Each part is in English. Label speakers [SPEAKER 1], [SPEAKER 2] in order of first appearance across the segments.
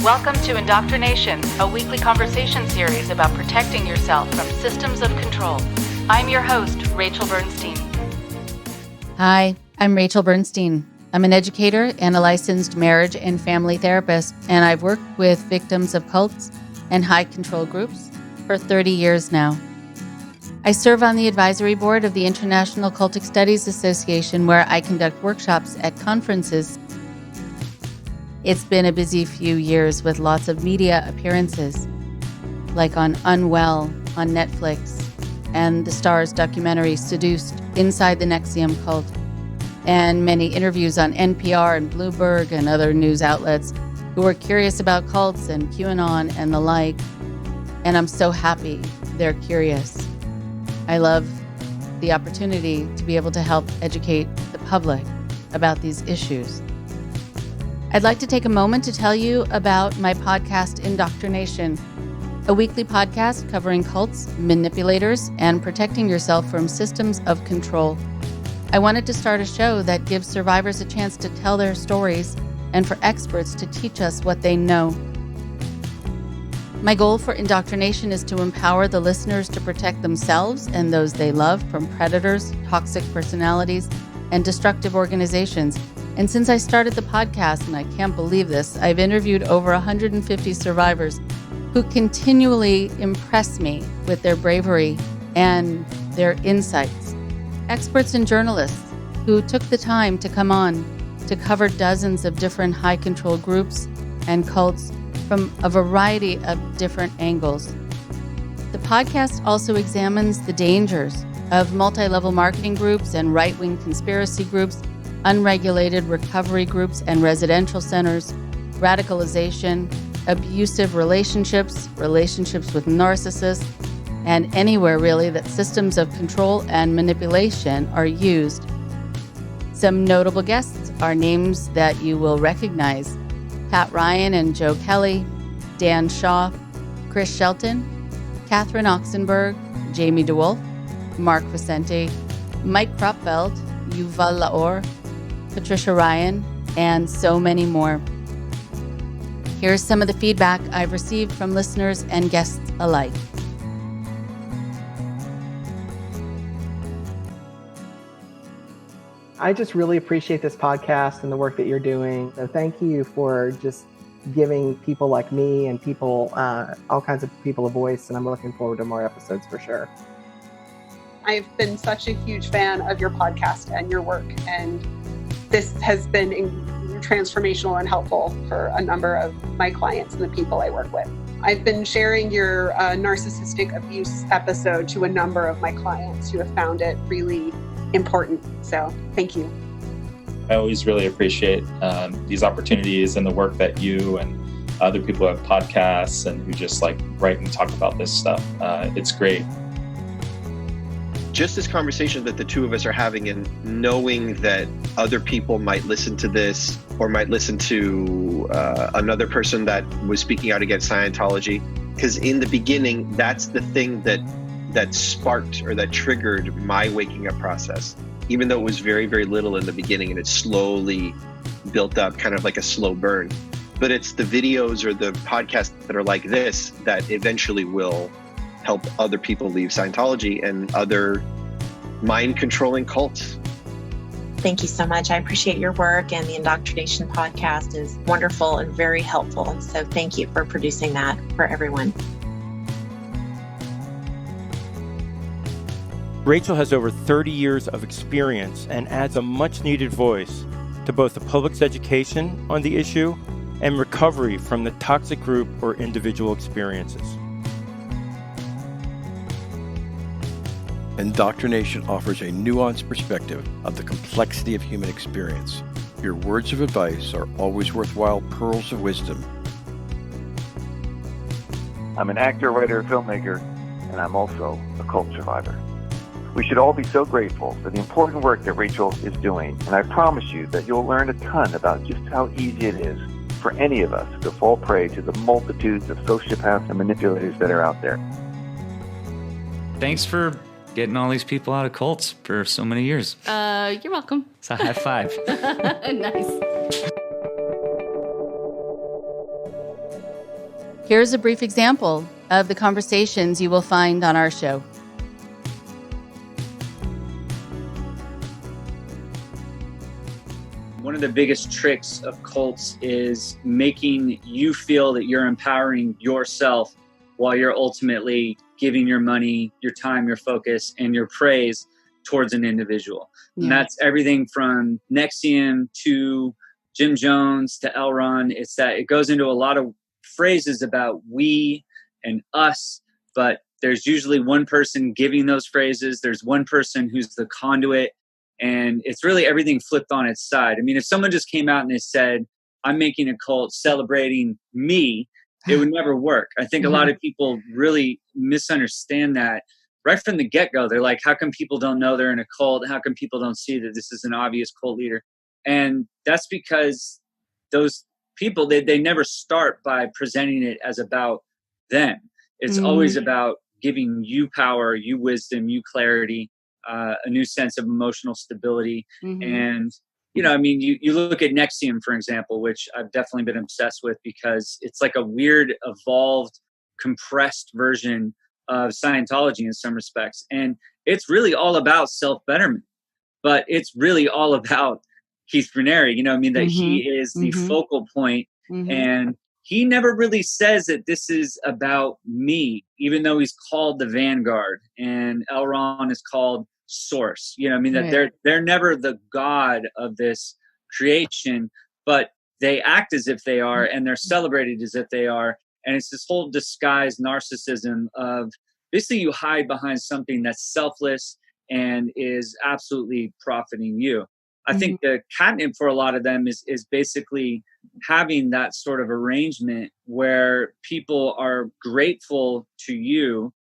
[SPEAKER 1] Welcome to IndoctriNation, a weekly conversation series about protecting yourself from systems of control. I'm your host, Rachel Bernstein.
[SPEAKER 2] Hi, I'm Rachel Bernstein. I'm an educator and a licensed marriage and family therapist, and I've worked with victims of cults and high control groups for 30 years now. I serve on the advisory board of the International Cultic Studies Association, where I conduct workshops at conferences. It's been a busy few years with lots of media appearances, like on Unwell on Netflix and the Starz documentary Seduced Inside the NXIVM Cult, and many interviews on NPR and Bloomberg and other news outlets who are curious about cults and QAnon and the like. And I'm so happy they're curious. I love the opportunity to be able to help educate the public about these issues. I'd like to take a moment to tell you about my podcast, IndoctriNation, a weekly podcast covering cults, manipulators, and protecting yourself from systems of control. I wanted to start a show that gives survivors a chance to tell their stories and for experts to teach us what they know. My goal for IndoctriNation is to empower the listeners to protect themselves and those they love from predators, toxic personalities, and destructive organizations. And since I started the podcast, and I can't believe this, I've interviewed over 150 survivors who continually impress me with their bravery and their insights. Experts and journalists who took the time to come on to cover dozens of different high control groups and cults from a variety of different angles. The podcast also examines the dangers of multi-level marketing groups and right-wing conspiracy groups, unregulated recovery groups and residential centers, radicalization, abusive relationships, relationships with narcissists, and anywhere really that systems of control and manipulation are used. Some notable guests are names that you will recognize: Pat Ryan and Joe Kelly, Dan Shaw, Chris Shelton, Catherine Oxenberg, Jamie DeWolf, Mark Vicente, Mike Kropfeld, Yuval Laor, Patricia Ryan, and so many more. Here's some of the feedback I've received from listeners and guests alike.
[SPEAKER 3] I just really appreciate this podcast and the work that you're doing. So thank you for just giving people like me and people, all kinds of people, a voice. And I'm looking forward to more episodes for sure.
[SPEAKER 4] I've been such a huge fan of your podcast and your work, and this has been transformational and helpful for a number of my clients and the people I work with. I've been sharing your narcissistic abuse episode to a number of my clients who have found it really important. So thank you.
[SPEAKER 5] I always really appreciate these opportunities and the work that you and other people who have podcasts and who just like write and talk about this stuff. It's great.
[SPEAKER 6] Just this conversation that the two of us are having, and knowing that other people might listen to this or might listen to another person that was speaking out against Scientology. Because in the beginning, that's the thing that sparked or that triggered my waking up process. Even though it was very, very little in the beginning and it slowly built up, kind of like a slow burn. But it's the videos or the podcasts that are like this that eventually will help other people leave Scientology and other mind-controlling cults.
[SPEAKER 7] Thank you so much. I appreciate your work, and the IndoctriNation podcast is wonderful and very helpful. So thank you for producing that for everyone.
[SPEAKER 8] Rachel has over 30 years of experience and adds a much-needed voice to both the public's education on the issue and recovery from the toxic group or individual experiences.
[SPEAKER 9] IndoctriNation offers a nuanced perspective of the complexity of human experience. Your words of advice are always worthwhile pearls of wisdom.
[SPEAKER 10] I'm an actor, writer, filmmaker, and I'm also a cult survivor. We should all be so grateful for the important work that Rachel is doing, and I promise you that you'll learn a ton about just how easy it is for any of us to fall prey to the multitudes of sociopaths and manipulators that are out there.
[SPEAKER 11] Thanks for getting all these people out of cults for so many years.
[SPEAKER 2] You're welcome.
[SPEAKER 11] It's a high five.
[SPEAKER 2] Nice. Here's a brief example of the conversations you will find on our show.
[SPEAKER 12] One of the biggest tricks of cults is making you feel that you're empowering yourself while you're ultimately giving your money, your time, your focus, and your praise towards an individual. Yeah. And that's everything from NXIVM to Jim Jones to L. Ron. It's that it goes into a lot of phrases about we and us, but there's usually one person giving those phrases. There's one person who's the conduit, and it's really everything flipped on its side. I mean, if someone just came out and they said, I'm making a cult celebrating me, it would never work. I think a lot of people really misunderstand that right from the get-go. They're like, how come people don't know they're in a cult? How come people don't see that this is an obvious cult leader? And that's because those people, they never start by presenting it as about them. It's always about giving you power, you wisdom, you clarity, a new sense of emotional stability. And, you know, I mean, you look at NXIVM, for example, which I've definitely been obsessed with because it's like a weird, evolved, compressed version of Scientology in some respects. And it's really all about self-betterment, but it's really all about Keith Raniere, you know, I mean, that he is the focal point, and he never really says that this is about me, even though he's called the Vanguard and L. Ron is called Source. You know, I mean, that they're never the god of this creation, but they act as if they are, and they're celebrated as if they are. And it's this whole disguised narcissism of basically you hide behind something that's selfless and is absolutely profiting you. I think the catnip for a lot of them is basically having that sort of arrangement where people are grateful to you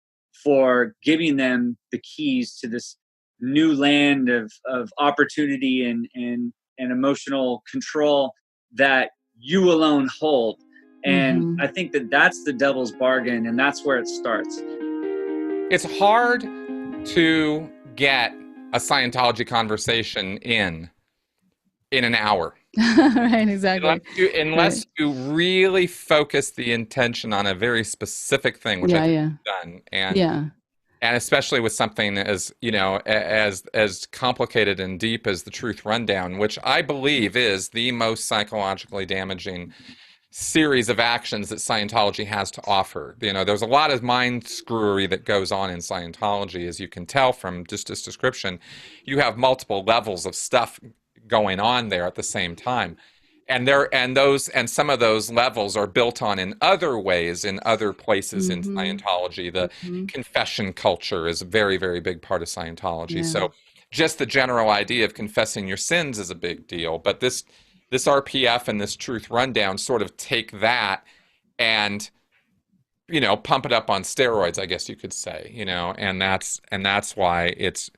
[SPEAKER 12] for giving them the keys to this new land of opportunity and emotional control that you alone hold. And I think that that's the devil's bargain, and that's where it starts.
[SPEAKER 13] It's hard to get a Scientology conversation in an hour.
[SPEAKER 2] Right, exactly.
[SPEAKER 13] Unless you really focus the intention on a very specific thing, which I think you've done. And especially with something as, you know, as complicated and deep as the Truth Rundown, which I believe is the most psychologically damaging series of actions that Scientology has to offer. You know, there's a lot of mind screwery that goes on in Scientology, as you can tell from just this description. You have multiple levels of stuff going on there at the same time. And some of those levels are built on in other ways in other places in Scientology. The confession culture is a very, very big part of Scientology. Yeah. So just the general idea of confessing your sins is a big deal. But this RPF and this Truth Rundown sort of take that and, you know, pump it up on steroids, I guess you could say, you know, and that's why it's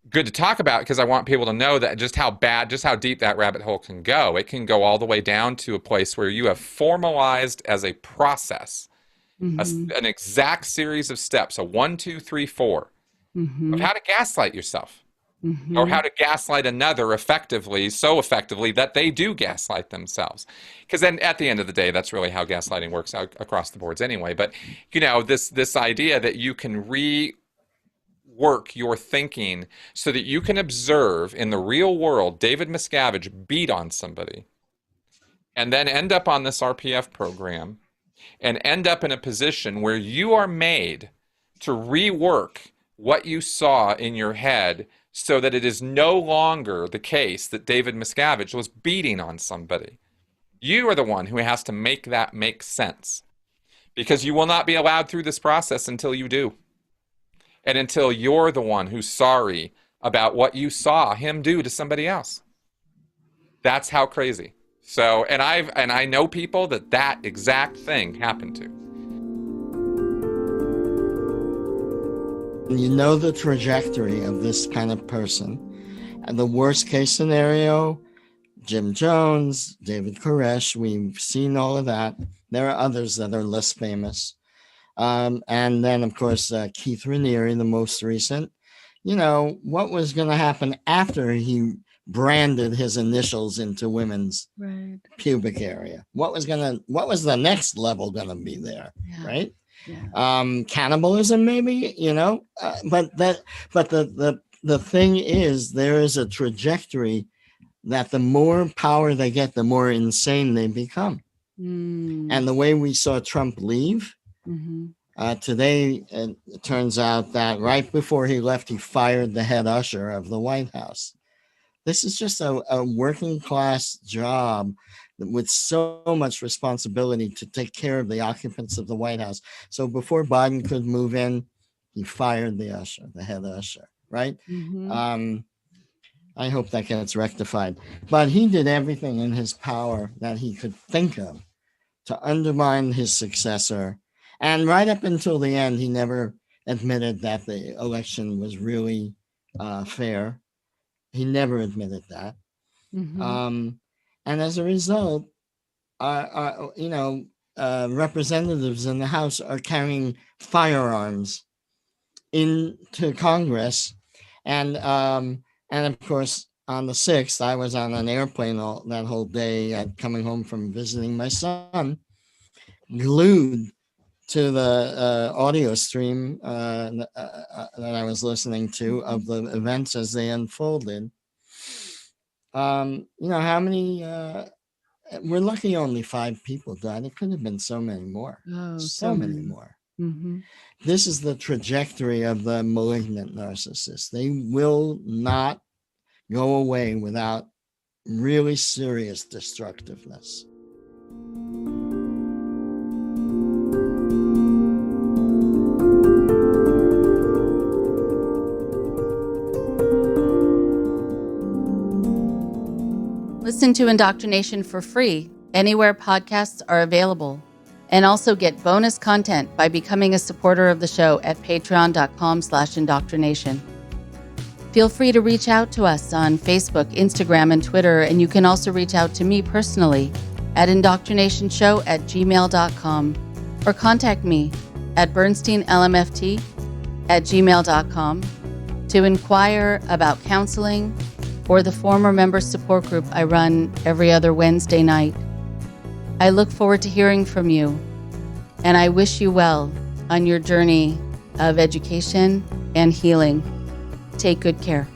[SPEAKER 13] good to talk about, because I want people to know that just how deep that rabbit hole can go. It can go all the way down to a place where you have formalized as a process, an exact series of steps, a 1, 2, 3, 4 of how to gaslight yourself. Or how to gaslight another so effectively that they do gaslight themselves. Because then at the end of the day, that's really how gaslighting works out across the boards anyway. But, you know, this idea that you can rework your thinking so that you can observe in the real world David Miscavige beat on somebody and then end up on this RPF program and end up in a position where you are made to rework what you saw in your head so that it is no longer the case that David Miscavige was beating on somebody. You are the one who has to make that make sense, because you will not be allowed through this process until you do. And until you're the one who's sorry about what you saw him do to somebody else. That's how crazy. So, and I know people that exact thing happened to.
[SPEAKER 14] You know the trajectory of this kind of person. And the worst case scenario, Jim Jones, David Koresh, we've seen all of that. There are others that are less famous. And then, of course, Keith Raniere, the most recent. You know, what was going to happen after he branded his initials into women's pubic area. What was the next level gonna be there, right? Yeah. Cannibalism, maybe, but the thing is, there is a trajectory that the more power they get, the more insane they become. And the way we saw Trump leave, today, it turns out that right before he left, he fired the head usher of the White House. This is just a working class job with so much responsibility to take care of the occupants of the White House. So before Biden could move in, he fired the head usher, right? I hope that gets rectified. But he did everything in his power that he could think of to undermine his successor. And right up until the end, he never admitted that the election was really fair. He never admitted that. And as a result, representatives in the House are carrying firearms into Congress. And of course, on the 6th, I was on an airplane that whole day, coming home from visiting my son, glued to the audio stream that I was listening to of the events as they unfolded. How many? We're lucky only 5 people died. It could have been so many more. So many more. This is the trajectory of the malignant narcissist. They will not go away without really serious destructiveness.
[SPEAKER 2] Listen to Indoctrination for free anywhere podcasts are available, and also get bonus content by becoming a supporter of the show at patreon.com/indoctrination. Feel free to reach out to us on Facebook, Instagram, and Twitter, and you can also reach out to me personally at indoctrinationshow@gmail.com or contact me at Bernstein LMFT @gmail.com to inquire about counseling or the former member support group I run every other Wednesday night. I look forward to hearing from you, and I wish you well on your journey of education and healing. Take good care.